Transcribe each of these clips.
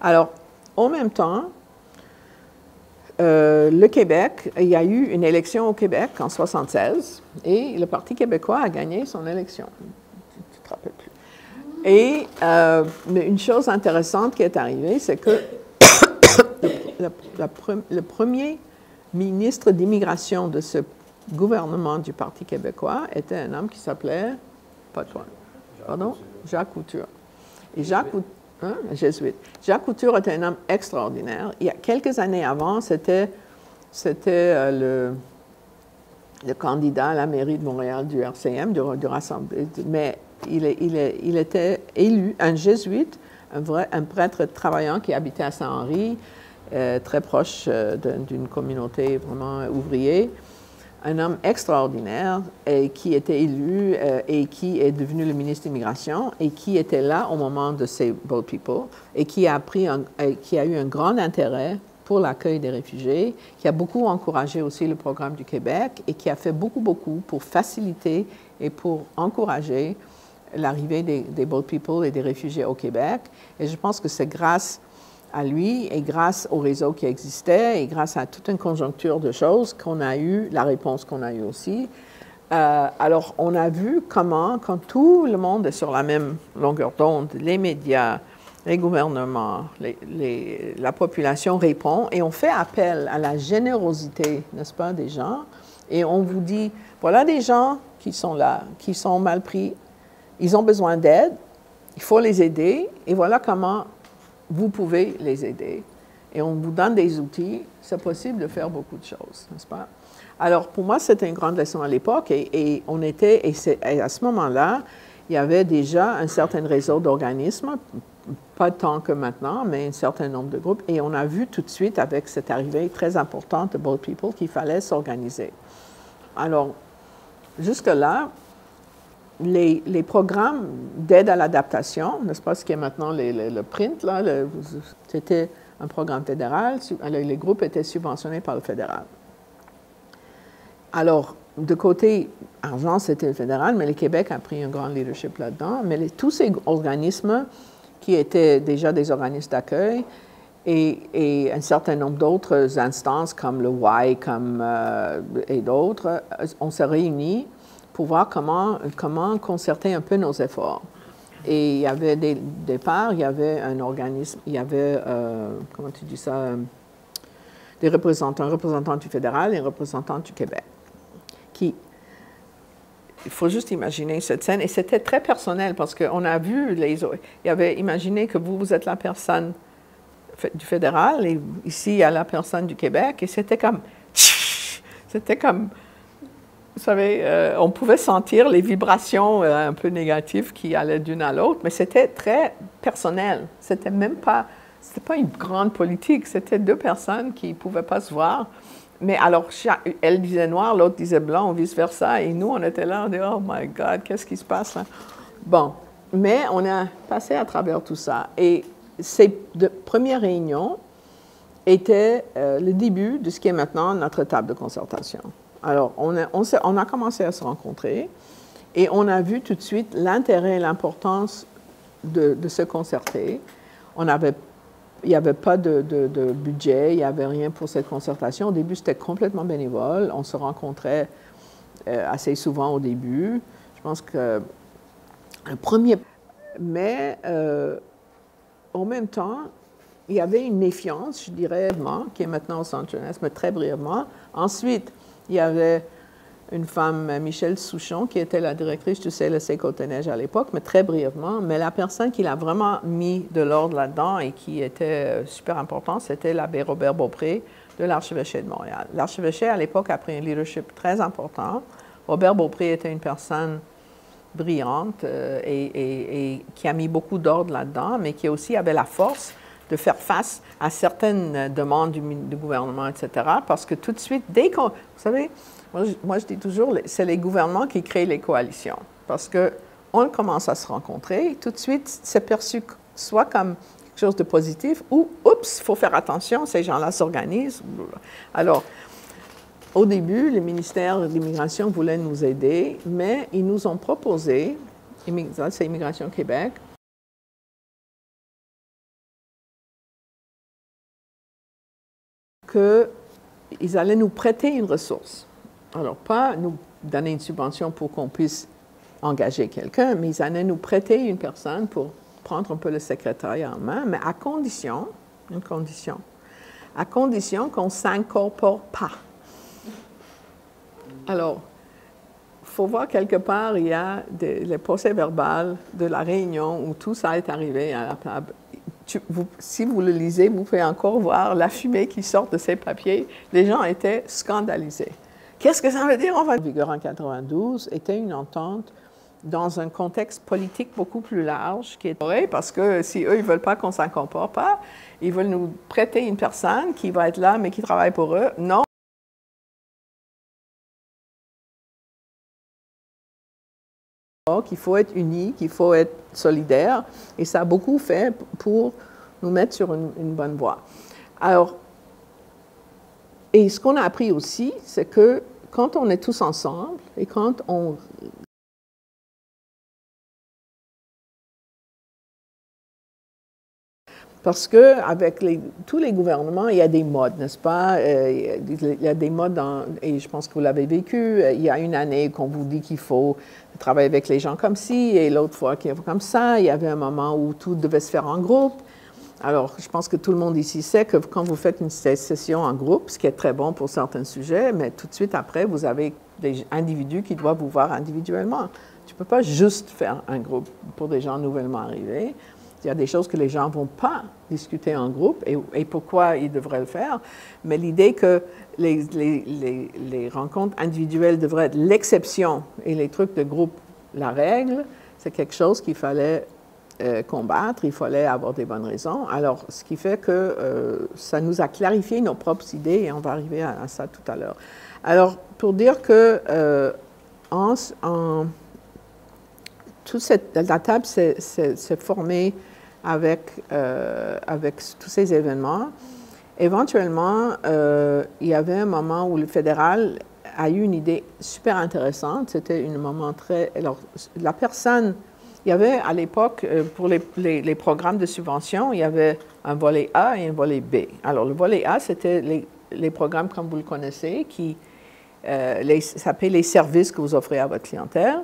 Alors, en même temps, le Québec, il y a eu une élection au Québec en 1976 et le Parti québécois a gagné son élection. Tu ne te rappelles plus. Et mais une chose intéressante qui est arrivée, c'est que le premier ministre d'immigration de ce gouvernement du Parti québécois était un homme qui s'appelait, pas toi, pardon, Jacques Couture. Et Jacques Couture, un jésuite. Jacques Couture était un homme extraordinaire. Il y a quelques années avant, c'était le candidat à la mairie de Montréal du RCM, du Rassemblement. Mais il était élu, un jésuite, un prêtre travaillant qui habitait à Saint-Henri, très proche d'une communauté vraiment ouvrière. Un homme extraordinaire et qui était élu et qui est devenu le ministre de l'Immigration et qui était là au moment de ces Boat People et qui a eu un grand intérêt pour l'accueil des réfugiés, qui a beaucoup encouragé aussi le programme du Québec et qui a fait beaucoup pour faciliter et pour encourager l'arrivée des Boat People et des réfugiés au Québec. Et je pense que c'est grâce à lui et grâce au réseau qui existait et grâce à toute une conjoncture de choses qu'on a eu la réponse qu'on a eue aussi. Alors, on a vu comment, quand tout le monde est sur la même longueur d'onde, les médias, les gouvernements, la population répond et on fait appel à la générosité, n'est-ce pas, des gens. Et on vous dit, voilà des gens qui sont là, qui sont mal pris, ils ont besoin d'aide, il faut les aider et voilà comment vous pouvez les aider. Et on vous donne des outils, c'est possible de faire beaucoup de choses, n'est-ce pas? Alors, pour moi, c'était une grande leçon à l'époque et à ce moment-là, il y avait déjà un certain réseau d'organismes, pas tant que maintenant, mais un certain nombre de groupes. Et on a vu tout de suite, avec cette arrivée très importante de Boat People, qu'il fallait s'organiser. Alors, jusque-là, les programmes d'aide à l'adaptation, n'est-ce pas, ce qui est maintenant le print, là, c'était un programme fédéral. Les groupes étaient subventionnés par le fédéral. Alors, de côté argent, c'était le fédéral, mais le Québec a pris un grand leadership là-dedans. Mais tous ces organismes qui étaient déjà des organismes d'accueil et un certain nombre d'autres instances comme le Y et d'autres, on s'est réunis pour voir comment concerter un peu nos efforts. Et il y avait des départs, il y avait un organisme, il y avait, comment tu dis ça, un représentant du fédéral et un représentant du Québec. Il faut juste imaginer cette scène, et c'était très personnel parce qu'on a vu il y avait imaginé que vous êtes la personne du fédéral et ici il y a la personne du Québec, et c'était comme, vous savez, on pouvait sentir les vibrations un peu négatives qui allaient d'une à l'autre, mais c'était très personnel. C'était pas une grande politique, c'était deux personnes qui ne pouvaient pas se voir. Mais alors, elle disait noir, l'autre disait blanc, ou vice-versa, et nous, on était là, on disait, oh my God, qu'est-ce qui se passe là? Bon, mais on a passé à travers tout ça. Et ces premières réunions étaient le début de ce qui est maintenant notre table de concertation. Alors, on a commencé à se rencontrer et on a vu tout de suite l'intérêt et l'importance de se concerter. Il n'y avait pas de budget, il n'y avait rien pour cette concertation. Au début, c'était complètement bénévole. On se rencontrait assez souvent au début. Je pense que le premier... Mais en même temps, il y avait une méfiance, je dirais, qui est maintenant au centre jeunesse, mais très brièvement. Ensuite, il y avait une femme, Michèle Souchon, qui était la directrice du CLSC Côte-des-Neiges à l'époque, mais très brièvement. Mais la personne qui l'a vraiment mis de l'ordre là-dedans et qui était super importante, c'était l'abbé Robert Beaupré de l'Archevêché de Montréal. L'Archevêché, à l'époque, a pris un leadership très important. Robert Beaupré était une personne brillante et qui a mis beaucoup d'ordre là-dedans, mais qui aussi avait la force de faire face à certaines demandes du gouvernement, etc. Parce que tout de suite, dès qu'on... Vous savez, moi je dis toujours, c'est les gouvernements qui créent les coalitions. Parce qu'on commence à se rencontrer, tout de suite, c'est perçu soit comme quelque chose de positif ou, oups, il faut faire attention, ces gens-là s'organisent. Alors, au début, le ministère de l'Immigration voulait nous aider, mais ils nous ont proposé, c'est Immigration Québec, qu'ils allaient nous prêter une ressource. Alors, pas nous donner une subvention pour qu'on puisse engager quelqu'un, mais ils allaient nous prêter une personne pour prendre un peu le secrétariat en main, mais à condition, à condition qu'on ne s'incorpore pas. Alors, il faut voir quelque part, il y a les procès-verbal de la réunion où tout ça est arrivé à la table. Si vous le lisez, vous pouvez encore voir la fumée qui sort de ces papiers. Les gens étaient scandalisés. Qu'est-ce que ça veut dire? En vigueur en 92 était une entente dans un contexte politique beaucoup plus large, qui est vrai, parce que si eux, ils ne veulent pas qu'on s'incorpore pas, ils veulent nous prêter une personne qui va être là, mais qui travaille pour eux. Non. Qu'il faut être unis, qu'il faut être solidaire, et ça a beaucoup fait pour nous mettre sur une bonne voie. Alors, et ce qu'on a appris aussi, c'est que quand on est tous ensemble et quand on parce qu'avec tous les gouvernements, il y a des modes, n'est-ce pas? Il y a des modes, et je pense que vous l'avez vécu. Il y a une année qu'on vous dit qu'il faut travailler avec les gens comme ci, et l'autre fois qu'il faut comme ça. Il y avait un moment où tout devait se faire en groupe. Alors, je pense que tout le monde ici sait que quand vous faites une session en groupe, ce qui est très bon pour certains sujets, mais tout de suite après, vous avez des individus qui doivent vous voir individuellement. Tu ne peux pas juste faire un groupe pour des gens nouvellement arrivés. Il y a des choses que les gens ne vont pas discuter en groupe et pourquoi ils devraient le faire. Mais l'idée que les rencontres individuelles devraient être l'exception et les trucs de groupe la règle, c'est quelque chose qu'il fallait combattre, il fallait avoir des bonnes raisons. Alors, ce qui fait que ça nous a clarifié nos propres idées et on va arriver à ça tout à l'heure. Alors, pour dire que la table s'est formée avec tous ces événements. Éventuellement, il y avait un moment où le fédéral a eu une idée super intéressante. C'était un moment très... Alors, la personne... Il y avait à l'époque, pour les programmes de subvention, il y avait un volet A et un volet B. Alors, le volet A, c'était les programmes, comme vous le connaissez, qui s'appellent les services que vous offrez à votre clientèle.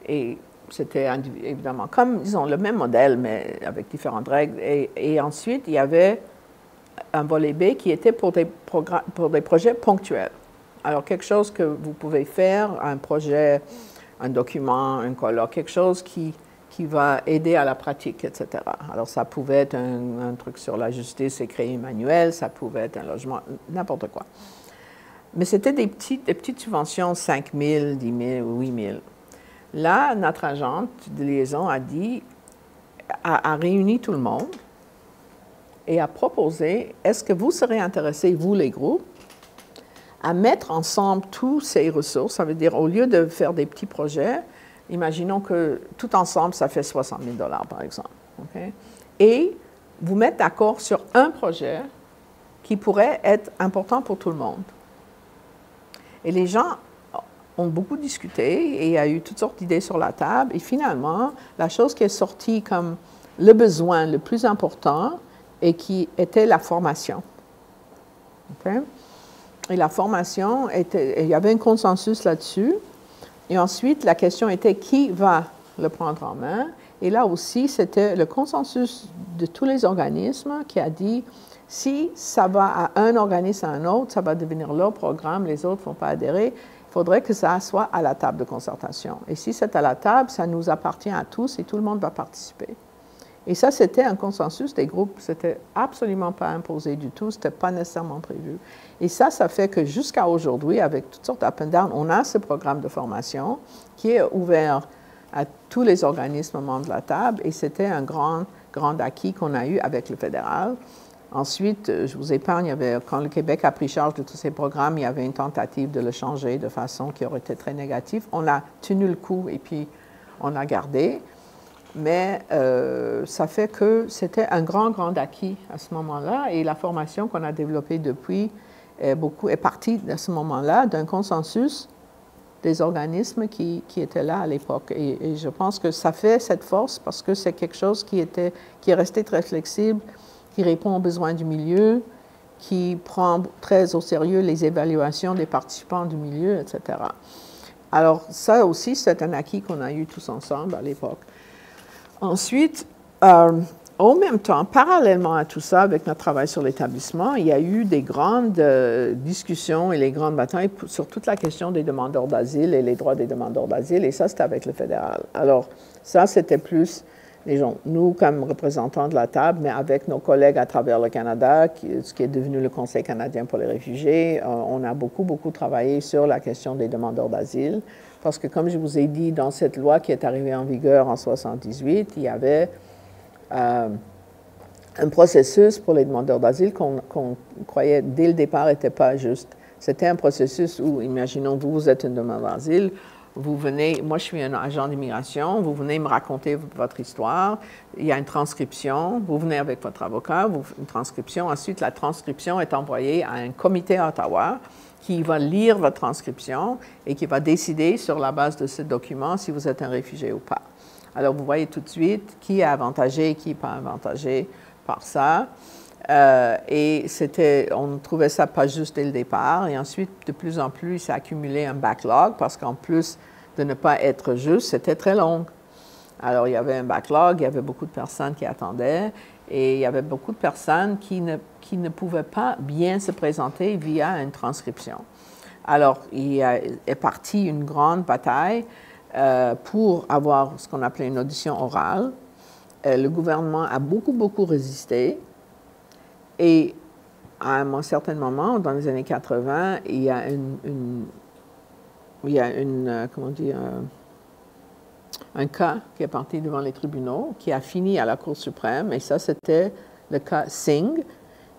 Et c'était évidemment comme, disons, le même modèle, mais avec différentes règles. Et ensuite, il y avait un volet B qui était pour des projets ponctuels. Alors, quelque chose que vous pouvez faire, un projet, un document, un colloque, quelque chose qui va aider à la pratique, etc. Alors, ça pouvait être un truc sur la justice et créer un manuel, ça pouvait être un logement, n'importe quoi. Mais c'était des petites subventions, 5 000, 10 000, 8 000. Là, notre agente de liaison a réuni tout le monde et a proposé, est-ce que vous serez intéressés, vous les groupes, à mettre ensemble toutes ces ressources, ça veut dire au lieu de faire des petits projets, imaginons que tout ensemble, ça fait 60 000 $ par exemple, okay? Et vous mettre d'accord sur un projet qui pourrait être important pour tout le monde. Et les gens ont beaucoup discuté et il y a eu toutes sortes d'idées sur la table. Et finalement, la chose qui est sortie comme le besoin le plus important et qui était la formation. Okay? Et la formation, il y avait un consensus là-dessus. Et ensuite, la question était qui va le prendre en main. Et là aussi, c'était le consensus de tous les organismes qui a dit si ça va à un organisme à un autre, ça va devenir leur programme, les autres ne vont pas adhérer. Il faudrait que ça soit à la table de concertation. Et si c'est à la table, ça nous appartient à tous et tout le monde va participer. Et ça, c'était un consensus des groupes. C'était absolument pas imposé du tout. C'était pas nécessairement prévu. Et ça fait que jusqu'à aujourd'hui, avec toutes sortes d'up and down, on a ce programme de formation qui est ouvert à tous les organismes membres de la table. Et c'était un grand acquis qu'on a eu avec le fédéral. Ensuite, je vous épargne, quand le Québec a pris charge de tous ces programmes, il y avait une tentative de le changer de façon qui aurait été très négative. On a tenu le coup et puis on a gardé. Mais ça fait que c'était un grand acquis à ce moment-là. Et la formation qu'on a développée depuis est partie à ce moment-là d'un consensus des organismes qui étaient là à l'époque. Et je pense que ça fait cette force parce que c'est quelque chose qui est resté très flexible, qui répond aux besoins du milieu, qui prend très au sérieux les évaluations des participants du milieu, etc. Alors, ça aussi, c'est un acquis qu'on a eu tous ensemble à l'époque. Ensuite, en même temps, parallèlement à tout ça, avec notre travail sur l'établissement, il y a eu des grandes discussions et les grandes batailles sur toute la question des demandeurs d'asile et les droits des demandeurs d'asile, et ça, c'était avec le fédéral. Alors, ça, c'était plus les gens, nous, comme représentants de la table, mais avec nos collègues à travers le Canada, ce qui est devenu le Conseil canadien pour les réfugiés, on a beaucoup, beaucoup travaillé sur la question des demandeurs d'asile, parce que, comme je vous ai dit, dans cette loi qui est arrivée en vigueur en 1978, il y avait un processus pour les demandeurs d'asile qu'on croyait dès le départ n'était pas juste. C'était un processus où, imaginons, vous êtes un demandeur d'asile, vous venez, moi je suis un agent d'immigration, vous venez me raconter votre histoire, il y a une transcription, vous venez avec votre avocat, une transcription, ensuite la transcription est envoyée à un comité à Ottawa qui va lire votre transcription et qui va décider sur la base de ce document si vous êtes un réfugié ou pas. Alors, vous voyez tout de suite qui est avantagé et qui n'est pas avantagé par ça. Et on trouvait ça pas juste dès le départ. Et ensuite, de plus en plus, il s'est accumulé un backlog parce qu'en plus de ne pas être juste, c'était très long. Alors, il y avait un backlog, il y avait beaucoup de personnes qui attendaient et il y avait beaucoup de personnes qui ne pouvaient pas bien se présenter via une transcription. Alors, il est parti une grande bataille pour avoir ce qu'on appelait une audition orale. Le gouvernement a beaucoup, beaucoup résisté. Et à un certain moment, dans les années 80, il y a un cas qui est parti devant les tribunaux, qui a fini à la Cour suprême, et ça, c'était le cas Singh.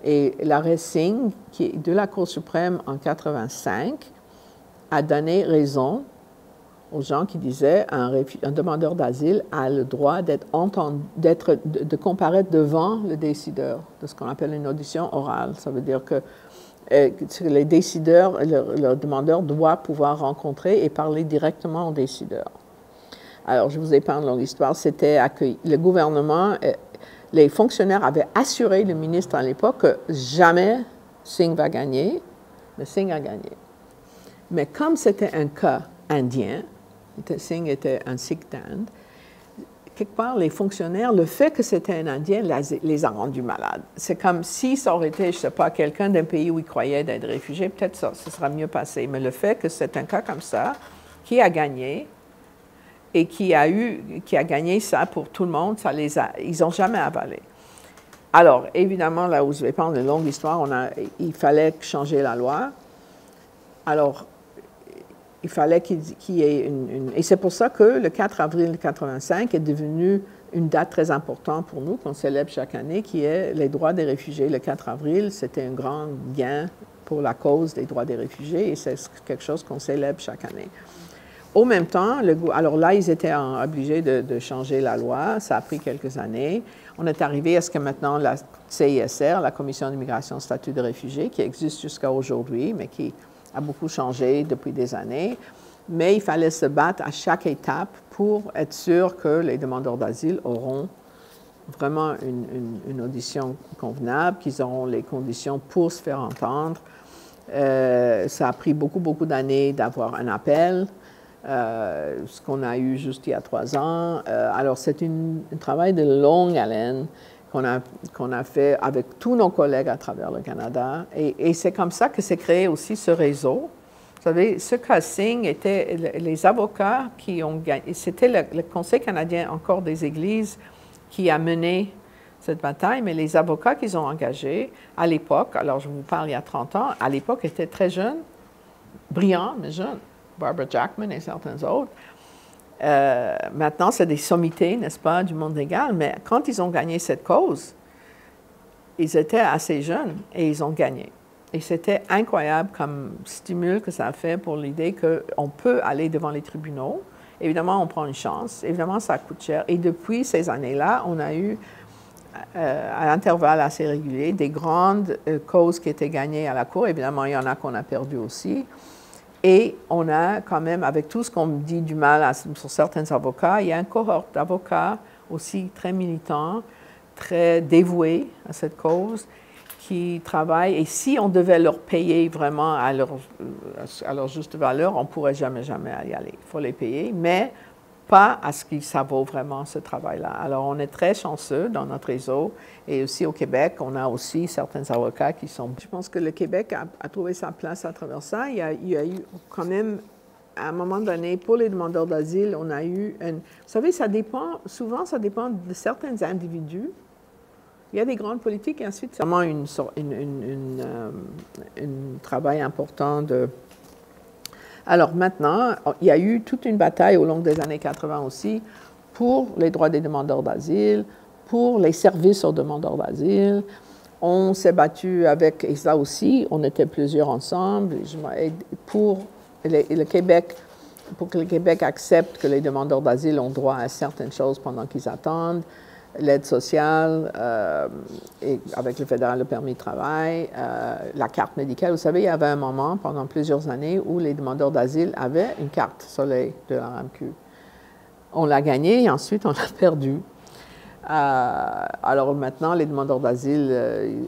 Et l'arrêt Singh, qui est de la Cour suprême en 85, a donné raison aux gens qui disaient un demandeur d'asile a le droit de comparaître devant le décideur, de ce qu'on appelle une audition orale. Ça veut dire que les décideurs, le demandeur doit pouvoir rencontrer et parler directement au décideur. Alors, je vous épargne longue histoire, c'était accueilli. Le gouvernement, les fonctionnaires avaient assuré le ministre à l'époque que jamais Singh va gagner, mais Singh a gagné. Mais comme c'était un cas indien, Singh était un Sikh d'Inde, quelque part, les fonctionnaires, le fait que c'était un Indien les a rendus malades. C'est comme si ça aurait été, je ne sais pas, quelqu'un d'un pays où ils croyaient d'être réfugiés, peut-être ça sera mieux passé. Mais le fait que c'est un cas comme ça, qui a gagné, et qui a gagné ça pour tout le monde, ils n'ont jamais avalé. Alors, évidemment, là où je vais prendre une longue histoire, il fallait changer la loi. Alors, il fallait qu'il y ait Et c'est pour ça que le 4 avril 1985 est devenu une date très importante pour nous, qu'on célèbre chaque année, qui est les droits des réfugiés. Le 4 avril, c'était un grand gain pour la cause des droits des réfugiés, et c'est quelque chose qu'on célèbre chaque année. Au même temps, alors là, ils étaient obligés de changer la loi. Ça a pris quelques années. On est arrivé à ce que maintenant, la CISR, la Commission d'immigration statut de réfugiés, qui existe jusqu'à aujourd'hui, mais qui a beaucoup changé depuis des années, mais il fallait se battre à chaque étape pour être sûr que les demandeurs d'asile auront vraiment une audition convenable, qu'ils auront les conditions pour se faire entendre. Ça a pris beaucoup, beaucoup d'années d'avoir un appel, ce qu'on a eu juste il y a 3 ans. Alors, c'est un travail de longue haleine qu'on a fait avec tous nos collègues à travers le Canada. Et c'est comme ça que s'est créé aussi ce réseau. Vous savez, ce cas Singh était les avocats qui ont gagné. C'était le Conseil canadien encore des Églises qui a mené cette bataille, mais les avocats qu'ils ont engagés à l'époque, alors je vous parle il y a 30 ans, à l'époque étaient très jeunes, brillants, mais jeunes. Barbara Jackman et certains autres. Maintenant, c'est des sommités, n'est-ce pas, du monde légal, mais quand ils ont gagné cette cause, ils étaient assez jeunes et ils ont gagné. Et c'était incroyable comme stimule que ça a fait pour l'idée qu'on peut aller devant les tribunaux. Évidemment, on prend une chance. Évidemment, ça coûte cher. Et depuis ces années-là, on a eu, à intervalles assez réguliers, des grandes causes qui étaient gagnées à la Cour. Évidemment, il y en a qu'on a perdu aussi. Et on a quand même, avec tout ce qu'on dit du mal sur certains avocats, il y a une cohorte d'avocats aussi très militants, très dévoués à cette cause, qui travaillent, et si on devait leur payer vraiment à leur juste valeur, on ne pourrait jamais y aller. Il faut les payer, mais pas à ce que ça vaut vraiment ce travail-là. Alors, on est très chanceux dans notre réseau, et aussi au Québec, on a aussi certains avocats qui sont... Je pense que le Québec a trouvé sa place à travers ça. Il y a eu quand même, à un moment donné, pour les demandeurs d'asile, on a eu une... Vous savez, souvent ça dépend de certains individus. Il y a des grandes politiques et ensuite, c'est vraiment un travail important de... Alors maintenant, il y a eu toute une bataille au long des années 80 aussi pour les droits des demandeurs d'asile, pour les services aux demandeurs d'asile. On s'est battu avec, et ça aussi, on était plusieurs ensemble, pour le Québec, pour que le Québec accepte que les demandeurs d'asile ont droit à certaines choses pendant qu'ils attendent. L'aide sociale, et avec le fédéral, le permis de travail, la carte médicale. Vous savez, il y avait un moment, pendant plusieurs années, où les demandeurs d'asile avaient une carte soleil de la RAMQ. On l'a gagnée et ensuite on l'a perdue. Alors maintenant, les demandeurs d'asile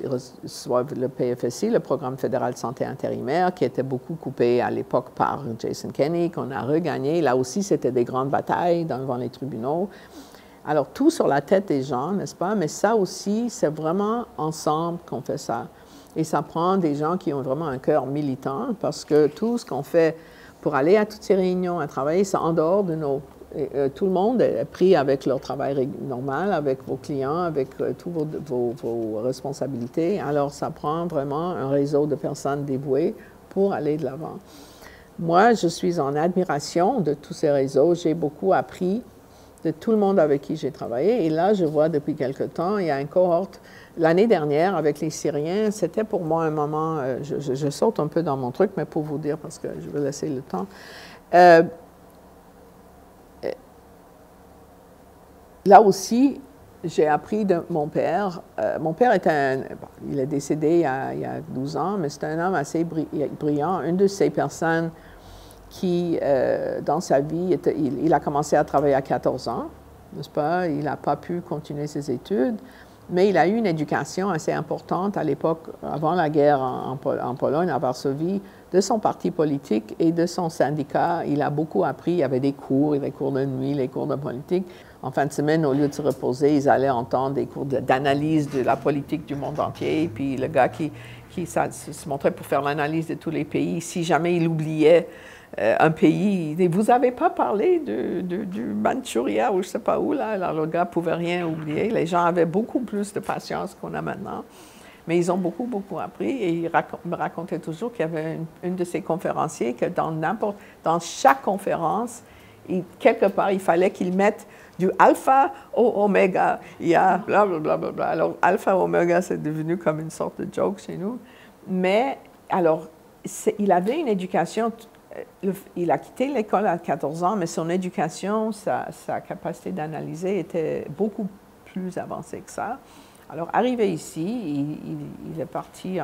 reçoivent le PFSI, le Programme fédéral de santé intérimaire, qui était beaucoup coupé à l'époque par Jason Kenney, qu'on a regagné. Là aussi, c'était des grandes batailles devant les tribunaux. Alors, tout sur la tête des gens, n'est-ce pas? Mais ça aussi, c'est vraiment ensemble qu'on fait ça. Et ça prend des gens qui ont vraiment un cœur militant, parce que tout ce qu'on fait pour aller à toutes ces réunions, à travailler, c'est en dehors de nos... tout le monde est pris avec leur travail normal, avec vos clients, avec toutes vos responsabilités. Alors, ça prend vraiment un réseau de personnes dévouées pour aller de l'avant. Moi, je suis en admiration de tous ces réseaux. J'ai beaucoup appris de tout le monde avec qui j'ai travaillé. Et là, je vois depuis quelque temps, il y a une cohorte. L'année dernière, avec les Syriens, c'était pour moi un moment, je saute un peu dans mon truc, mais pour vous dire, parce que je vais laisser le temps. Là aussi, j'ai appris de mon père. Mon père il est décédé il y a 12 ans, mais c'est un homme assez brillant. Une de ces personnes qui, dans sa vie, il a commencé à travailler à 14 ans, n'est-ce pas? Il n'a pas pu continuer ses études, mais il a eu une éducation assez importante à l'époque, avant la guerre en Pologne, à Varsovie, de son parti politique et de son syndicat. Il a beaucoup appris. Il y avait des cours, les cours de nuit, les cours de politique. En fin de semaine, au lieu de se reposer, ils allaient entendre des cours d'analyse de la politique du monde entier. Puis le gars qui se montrait pour faire l'analyse de tous les pays, si jamais il oubliait un pays, vous n'avez pas parlé du Mandchouria ou je ne sais pas où, là. Alors le gars ne pouvait rien oublier. Les gens avaient beaucoup plus de patience qu'on a maintenant. Mais ils ont beaucoup, beaucoup appris. Et il me racontait toujours qu'il y avait une de ces conférenciers que dans chaque conférence, quelque part, il fallait qu'il mette du alpha au oméga. Il y a blablabla. Alors, alpha oméga, c'est devenu comme une sorte de joke chez nous. Mais, alors, il avait une éducation... Il a quitté l'école à 14 ans, mais son éducation, sa capacité d'analyser était beaucoup plus avancée que ça. Alors, arrivé ici, il est parti,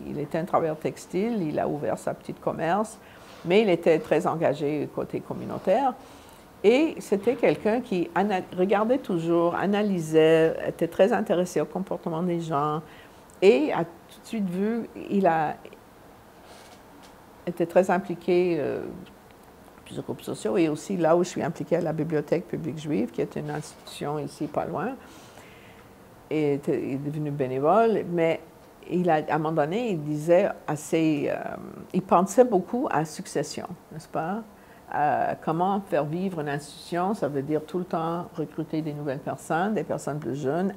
il était un travailleur textile, il a ouvert sa petite commerce, mais il était très engagé côté communautaire. Et c'était quelqu'un qui regardait toujours, analysait, était très intéressé au comportement des gens et a tout de suite vu, il était très impliqué dans plusieurs groupes sociaux et aussi là où je suis impliquée à la Bibliothèque publique juive, qui est une institution ici pas loin, et il est devenu bénévole, mais à un moment donné, il disait il pensait beaucoup à succession, n'est-ce pas? Comment faire vivre une institution, ça veut dire tout le temps recruter des nouvelles personnes, des personnes plus jeunes,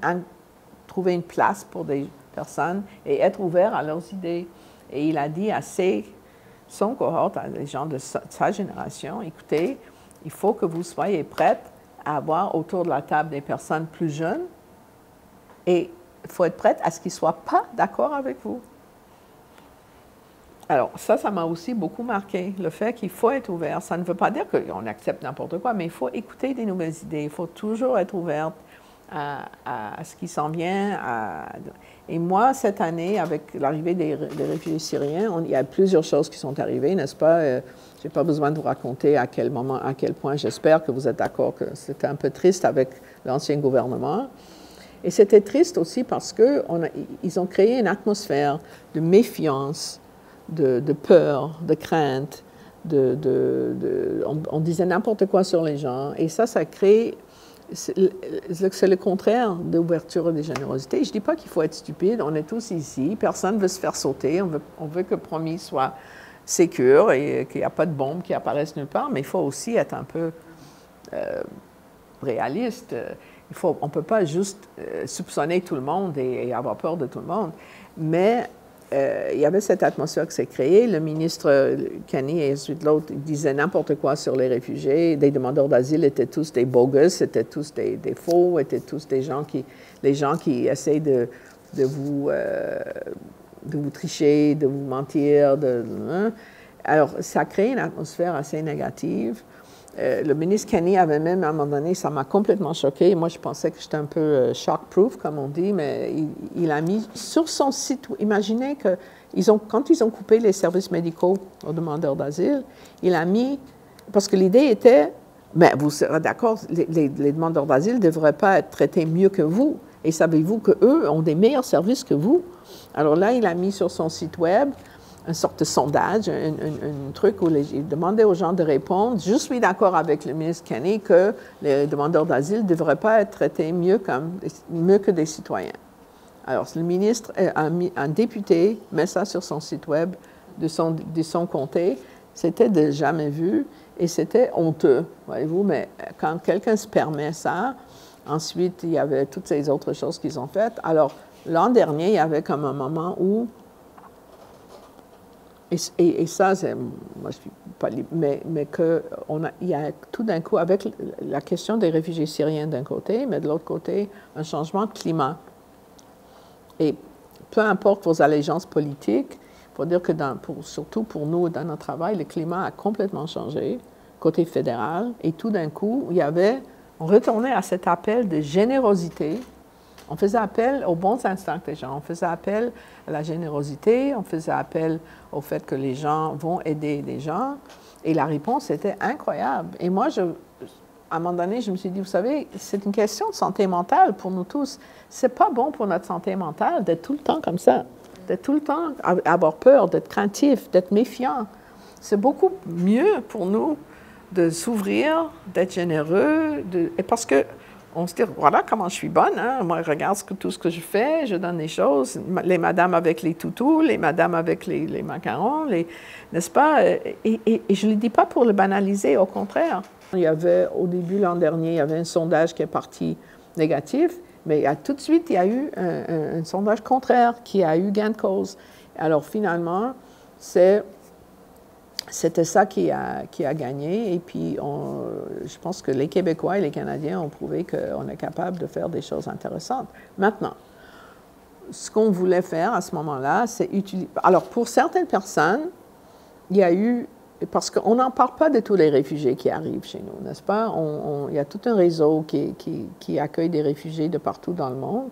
trouver une place pour des personnes et être ouvert à leurs idées. Et il a dit à son cohorte, à les gens de sa génération, écoutez, il faut que vous soyez prêts à avoir autour de la table des personnes plus jeunes et il faut être prête à ce qu'ils ne soient pas d'accord avec vous. Alors, ça m'a aussi beaucoup marqué, le fait qu'il faut être ouvert. Ça ne veut pas dire qu'on accepte n'importe quoi, mais il faut écouter des nouvelles idées. Il faut toujours être ouvert à ce qui s'en vient. Et moi, cette année, avec l'arrivée des réfugiés syriens, il y a plusieurs choses qui sont arrivées, n'est-ce pas? Je n'ai pas besoin de vous raconter à quel point j'espère que vous êtes d'accord que c'était un peu triste avec l'ancien gouvernement. Et c'était triste aussi parce qu'ils ont créé une atmosphère de méfiance, de peur, de crainte. On disait n'importe quoi sur les gens. Et ça crée... C'est le contraire d'ouverture et de générosité. Je ne dis pas qu'il faut être stupide. On est tous ici. Personne ne veut se faire sauter. On veut que le promis soit sécure et qu'il n'y a pas de bombes qui apparaissent nulle part. Mais il faut aussi être un peu réaliste. On ne peut pas juste soupçonner tout le monde et avoir peur de tout le monde. Mais il y avait cette atmosphère qui s'est créée. Le ministre Kenney et ensuite l'autre disaient n'importe quoi sur les réfugiés. Les demandeurs d'asile étaient tous des bogus, étaient tous des faux, étaient tous les gens qui essayent de vous tricher, de vous mentir. Alors, ça a créé une atmosphère assez négative. Le ministre Kenney avait même, à un moment donné, ça m'a complètement choquée. Moi, je pensais que j'étais un peu shock-proof, comme on dit, mais il a mis sur son site, imaginez que quand ils ont coupé les services médicaux aux demandeurs d'asile, il a mis, parce que l'idée était, mais vous serez d'accord, les demandeurs d'asile ne devraient pas être traités mieux que vous. Et savez-vous qu'eux ont des meilleurs services que vous? Alors là, il a mis sur son site web une sorte de sondage, un truc où il demandait aux gens de répondre. Je suis d'accord avec le ministre Kenney que les demandeurs d'asile ne devraient pas être traités mieux que des citoyens. Alors, le ministre, un député, met ça sur son site web de son comté. C'était de jamais vu et c'était honteux, voyez-vous. Mais quand quelqu'un se permet ça, ensuite, il y avait toutes ces autres choses qu'ils ont faites. Alors, l'an dernier, il y avait comme un moment où et ça, moi je suis pas libre, mais il y a tout d'un coup, avec la question des réfugiés syriens d'un côté, mais de l'autre côté, un changement de climat. Et peu importe vos allégeances politiques, il faut dire que surtout pour nous, dans notre travail, le climat a complètement changé, côté fédéral, et tout d'un coup, on retournait à cet appel de générosité. On faisait appel aux bons instincts des gens, on faisait appel à la générosité, on faisait appel au fait que les gens vont aider les gens, et la réponse était incroyable. Et moi, à un moment donné, je me suis dit, vous savez, c'est une question de santé mentale pour nous tous. C'est pas bon pour notre santé mentale d'être tout le temps comme ça, d'être tout le temps avoir peur, d'être craintif, d'être méfiant. C'est beaucoup mieux pour nous de s'ouvrir, d'être généreux, et parce que on se dit, voilà comment je suis bonne, hein? Moi, regarde tout ce que je fais, je donne des choses, les madames avec les toutous, les madames avec les macarons, n'est-ce pas? Et je ne le dis pas pour le banaliser, au contraire. Il y avait, au début l'an dernier, il y avait un sondage qui est parti négatif, mais tout de suite, il y a eu un sondage contraire qui a eu gain de cause. Alors finalement, c'était ça qui a gagné. Et puis, je pense que les Québécois et les Canadiens ont prouvé qu'on est capable de faire des choses intéressantes. Maintenant, ce qu'on voulait faire à ce moment-là, c'est utiliser... Alors, pour certaines personnes, il y a eu... Parce qu'on n'en parle pas de tous les réfugiés qui arrivent chez nous, n'est-ce pas? Il y a tout un réseau qui accueille des réfugiés de partout dans le monde.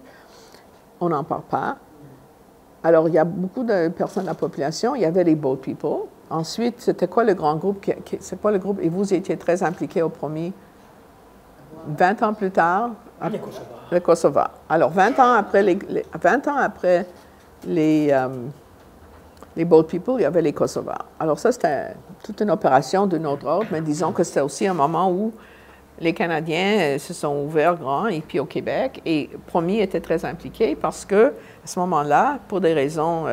On n'en parle pas. Alors, il y a beaucoup de personnes de la population. Il y avait les Boat People. Ensuite, c'était quoi le grand groupe? C'est quoi le groupe? Et vous étiez très impliqué au premier. 20 ans plus tard? Le Kosovo. Alors, 20 ans après les Boat People, il y avait les Kosovars. Alors ça, c'était toute une opération d'une autre ordre, mais disons que c'était aussi un moment où les Canadiens se sont ouverts grand, et puis au Québec, et Promis était très impliqué parce que, à ce moment-là, pour des raisons,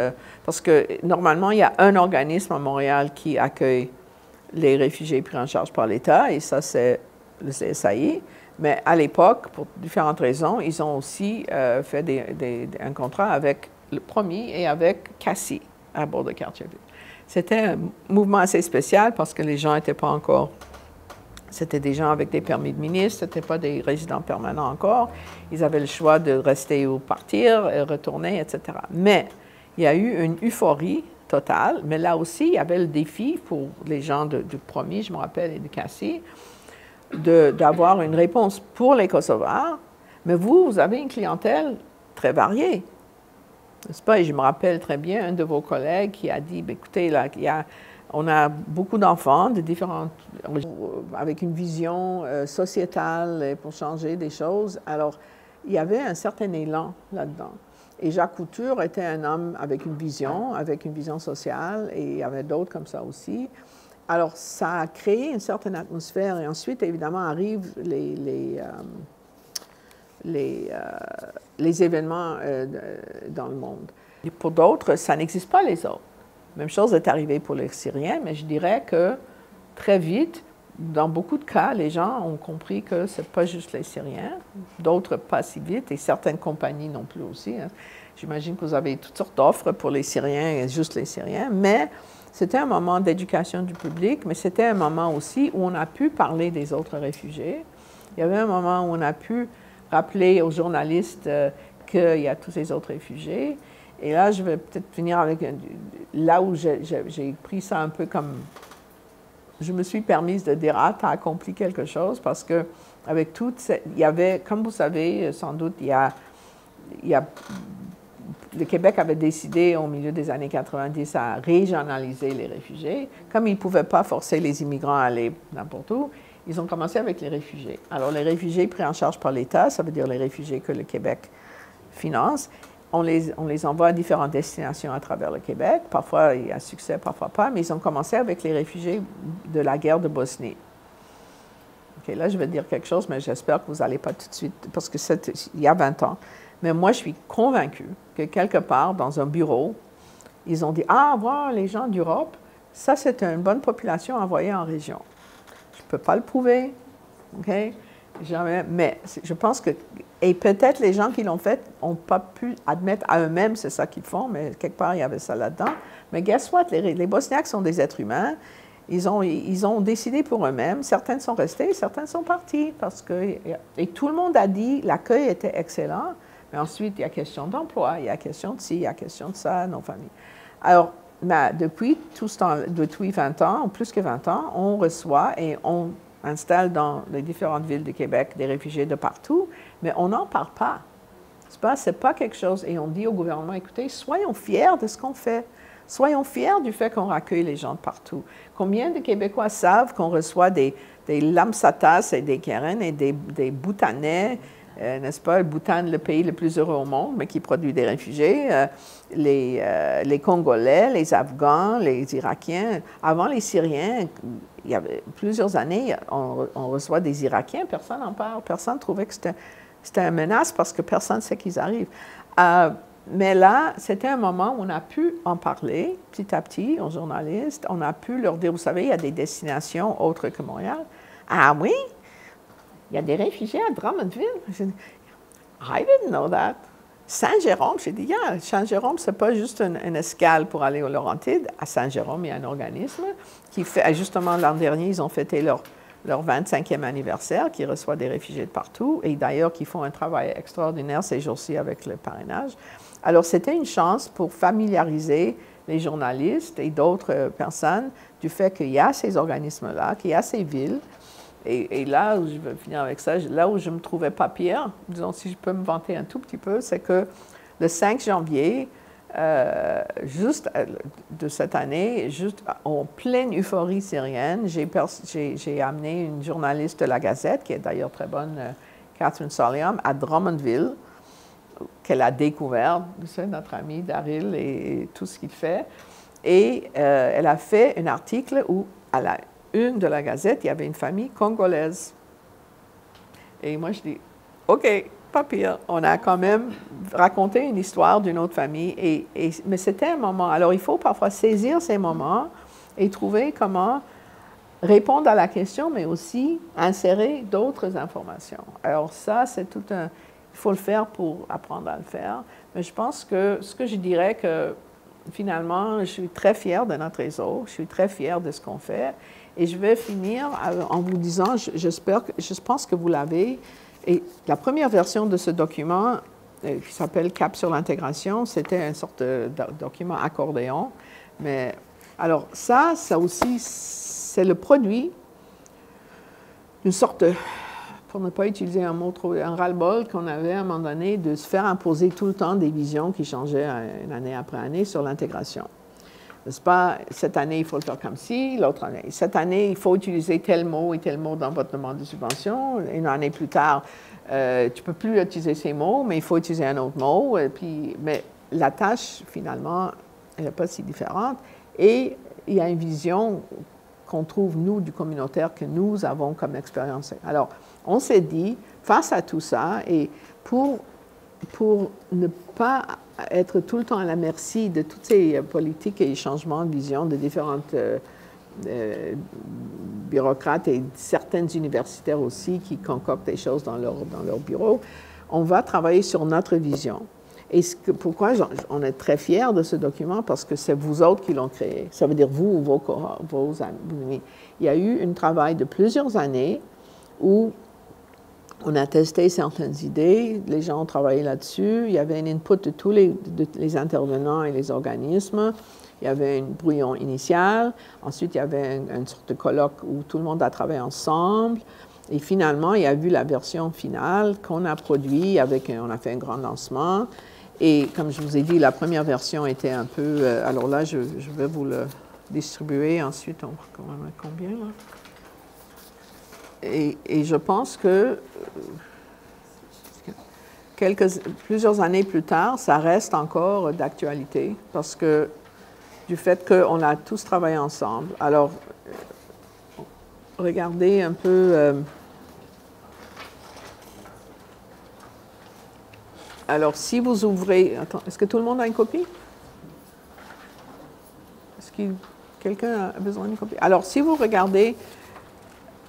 parce que normalement, il y a un organisme à Montréal qui accueille les réfugiés pris en charge par l'État, et ça, c'est le CSAI. Mais à l'époque, pour différentes raisons, ils ont aussi fait un contrat avec le Promis et avec Cassie, à bord de Cartierville. C'était un mouvement assez spécial parce que les gens n'étaient pas encore... C'était des gens avec des permis de ministre, ce n'étaient pas des résidents permanents encore. Ils avaient le choix de rester ou partir, retourner, etc. Mais il y a eu une euphorie totale, mais là aussi, il y avait le défi pour les gens du Promis, je me rappelle, et de Cassie, d'avoir une réponse pour les Kosovars. Mais vous avez une clientèle très variée, n'est-ce pas? Et je me rappelle très bien un de vos collègues qui a dit, écoutez, là, on a beaucoup d'enfants de différentes, avec une vision sociétale pour changer des choses. Alors, il y avait un certain élan là-dedans. Et Jacques Couture était un homme avec une vision sociale, et il y avait d'autres comme ça aussi. Alors, ça a créé une certaine atmosphère, et ensuite, évidemment, arrivent les événements dans le monde. Et pour d'autres, ça n'existe pas, les autres. Même chose est arrivée pour les Syriens, mais je dirais que très vite, dans beaucoup de cas, les gens ont compris que ce n'est pas juste les Syriens, d'autres pas si vite, et certaines compagnies non plus aussi. Hein. J'imagine que vous avez toutes sortes d'offres pour les Syriens et juste les Syriens, mais c'était un moment d'éducation du public, mais c'était un moment aussi où on a pu parler des autres réfugiés. Il y avait un moment où on a pu rappeler aux journalistes qu'il y a tous ces autres réfugiés. Et là, je vais peut-être finir avec là où j'ai pris ça un peu comme... Je me suis permise de dire, ah, tu as accompli quelque chose, parce que avec tout, il y avait, comme vous savez, sans doute, le Québec avait décidé au milieu des années 90 à régionaliser les réfugiés. Comme ils ne pouvaient pas forcer les immigrants à aller n'importe où, ils ont commencé avec les réfugiés. Alors, les réfugiés pris en charge par l'État, ça veut dire les réfugiés que le Québec finance, on les envoie à différentes destinations à travers le Québec. Parfois, il y a succès, parfois pas, mais ils ont commencé avec les réfugiés de la guerre de Bosnie. OK, là, je vais dire quelque chose, mais j'espère que vous n'allez pas tout de suite, parce que c'est il y a 20 ans. Mais moi, je suis convaincue que quelque part, dans un bureau, ils ont dit, ah, voilà, les gens d'Europe, ça, c'est une bonne population envoyée en région. Je ne peux pas le prouver, OK? Jamais, mais je pense que, et peut-être les gens qui l'ont fait n'ont pas pu admettre à eux-mêmes c'est ça qu'ils font, mais quelque part, il y avait ça là-dedans. Mais guess what? Les Bosniaques sont des êtres humains. Ils ont décidé pour eux-mêmes. Certains sont restés, certains sont partis. Et tout le monde a dit l'accueil était excellent. Mais ensuite, il y a question d'emploi, il y a question de ci, il y a question de ça, nos familles. Alors, depuis 20 ans, ou plus que 20 ans, on reçoit et on installe dans les différentes villes du Québec des réfugiés de partout, mais on n'en parle pas. C'est pas quelque chose, et on dit au gouvernement, écoutez, soyons fiers de ce qu'on fait. Soyons fiers du fait qu'on accueille les gens de partout. Combien de Québécois savent qu'on reçoit des Lamsatas et des Karen et des Bhoutanais, n'est-ce pas, le Bhoutan, le pays le plus heureux au monde, mais qui produit des réfugiés, les Congolais, les Afghans, les Irakiens. Avant les Syriens, il y avait plusieurs années, on reçoit des Irakiens, personne n'en parle, personne ne trouvait que c'était une menace parce que personne ne sait qu'ils arrivent. Mais là, c'était un moment où on a pu en parler petit à petit aux journalistes. On a pu leur dire, vous savez, il y a des destinations autres que Montréal. Ah oui? Il y a des réfugiés à Drummondville. J'ai dit, I didn't know that. Saint-Jérôme, j'ai dit, yeah, Saint-Jérôme, ce n'est pas juste une escale pour aller aux Laurentides. À Saint-Jérôme, il y a un organisme qui fait, justement, l'an dernier, ils ont fêté leur 25e anniversaire, qui reçoit des réfugiés de partout, et d'ailleurs, qui font un travail extraordinaire ces jours-ci avec le parrainage. Alors, c'était une chance pour familiariser les journalistes et d'autres personnes du fait qu'il y a ces organismes-là, qu'il y a ces villes. Et là, où je vais finir avec ça, là où je ne me trouvais pas pire, disons, si je peux me vanter un tout petit peu, c'est que le 5 janvier, juste de cette année, juste en pleine euphorie syrienne, j'ai amené une journaliste de la Gazette, qui est d'ailleurs très bonne, Catherine Soliam, à Drummondville, qu'elle a découvert, c'est notre ami Daryl et tout ce qu'il fait. Et elle a fait un article où, à la une de la Gazette, il y avait une famille congolaise. Et moi, je dis, OK, pas pire. On a quand même raconté une histoire d'une autre famille. Mais c'était un moment. Alors, il faut parfois saisir ces moments et trouver comment répondre à la question, mais aussi insérer d'autres informations. Alors ça, c'est tout un... Il faut le faire pour apprendre à le faire. Mais je pense que ce que je dirais que, finalement, je suis très fière de notre réseau. Je suis très fière de ce qu'on fait. Et je vais finir en vous disant, je pense que vous l'avez. Et la première version de ce document, qui s'appelle Cap sur l'intégration, c'était une sorte de document accordéon. Mais alors ça aussi, c'est le produit d'une sorte de, pour ne pas utiliser un mot trop, un ras-le-bol qu'on avait à un moment donné de se faire imposer tout le temps des visions qui changeaient une année après année sur l'intégration. N'est-ce pas? Cette année, il faut le faire comme ci, l'autre année. Cette année, il faut utiliser tel mot et tel mot dans votre demande de subvention. Une année plus tard, tu ne peux plus utiliser ces mots, mais il faut utiliser un autre mot. Mais la tâche, finalement, elle n'est pas si différente. Et il y a une vision qu'on trouve, nous, du communautaire, que nous avons comme expérience. Alors, on s'est dit, face à tout ça, et pour ne pas être tout le temps à la merci de toutes ces politiques et changements de vision de différentes bureaucrates et certaines universitaires aussi qui concoctent des choses dans leur bureau, on va travailler sur notre vision. Et pourquoi on est très fiers de ce document? Parce que c'est vous autres qui l'ont créé. Ça veut dire vous ou vos amis. Il y a eu un travail de plusieurs années où on a testé certaines idées, les gens ont travaillé là-dessus, il y avait un input de tous les intervenants et les organismes, il y avait un brouillon initial, ensuite il y avait une sorte de colloque où tout le monde a travaillé ensemble, et finalement il y a eu la version finale qu'on a produite, on a fait un grand lancement, et comme je vous ai dit, la première version était un peu, alors là je vais vous le distribuer, ensuite on va mettre combien là? Et je pense que plusieurs années plus tard, ça reste encore d'actualité parce que du fait qu'on a tous travaillé ensemble. Alors, regardez un peu. Alors, si vous ouvrez. Attends, est-ce que tout le monde a une copie? Est-ce que quelqu'un a besoin d'une copie? Alors, si vous regardez.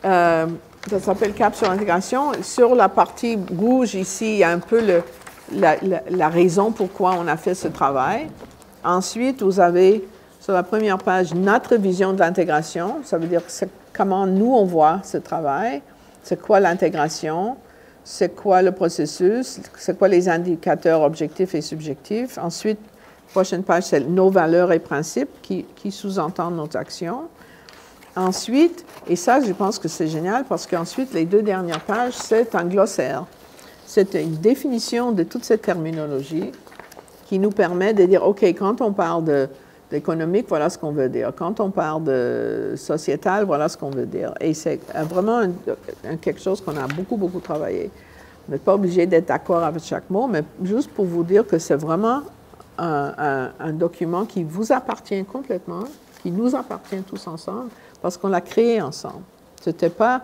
Ça s'appelle Cap sur l'intégration. Sur la partie rouge, ici, il y a un peu la raison pourquoi on a fait ce travail. Ensuite, vous avez, sur la première page, notre vision de l'intégration. Ça veut dire comment nous, on voit ce travail. C'est quoi l'intégration? C'est quoi le processus? C'est quoi les indicateurs objectifs et subjectifs? Ensuite, prochaine page, c'est nos valeurs et principes qui sous-entendent notre action. Ensuite, et ça, je pense que c'est génial parce qu'ensuite, les deux dernières pages, c'est un glossaire. C'est une définition de toute cette terminologie qui nous permet de dire, OK, quand on parle d'économique, voilà ce qu'on veut dire. Quand on parle de sociétal, voilà ce qu'on veut dire. Et c'est vraiment quelque chose qu'on a beaucoup, beaucoup travaillé. Vous n'êtes pas obligé d'être d'accord avec chaque mot, mais juste pour vous dire que c'est vraiment un document qui vous appartient complètement, qui nous appartient tous ensemble, parce qu'on l'a créé ensemble. Ce n'était pas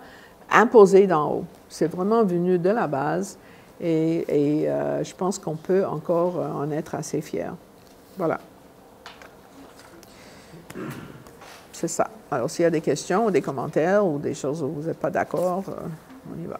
imposé d'en haut. C'est vraiment venu de la base et je pense qu'on peut encore en être assez fiers. Voilà. C'est ça. Alors, s'il y a des questions ou des commentaires ou des choses où vous n'êtes pas d'accord, on y va.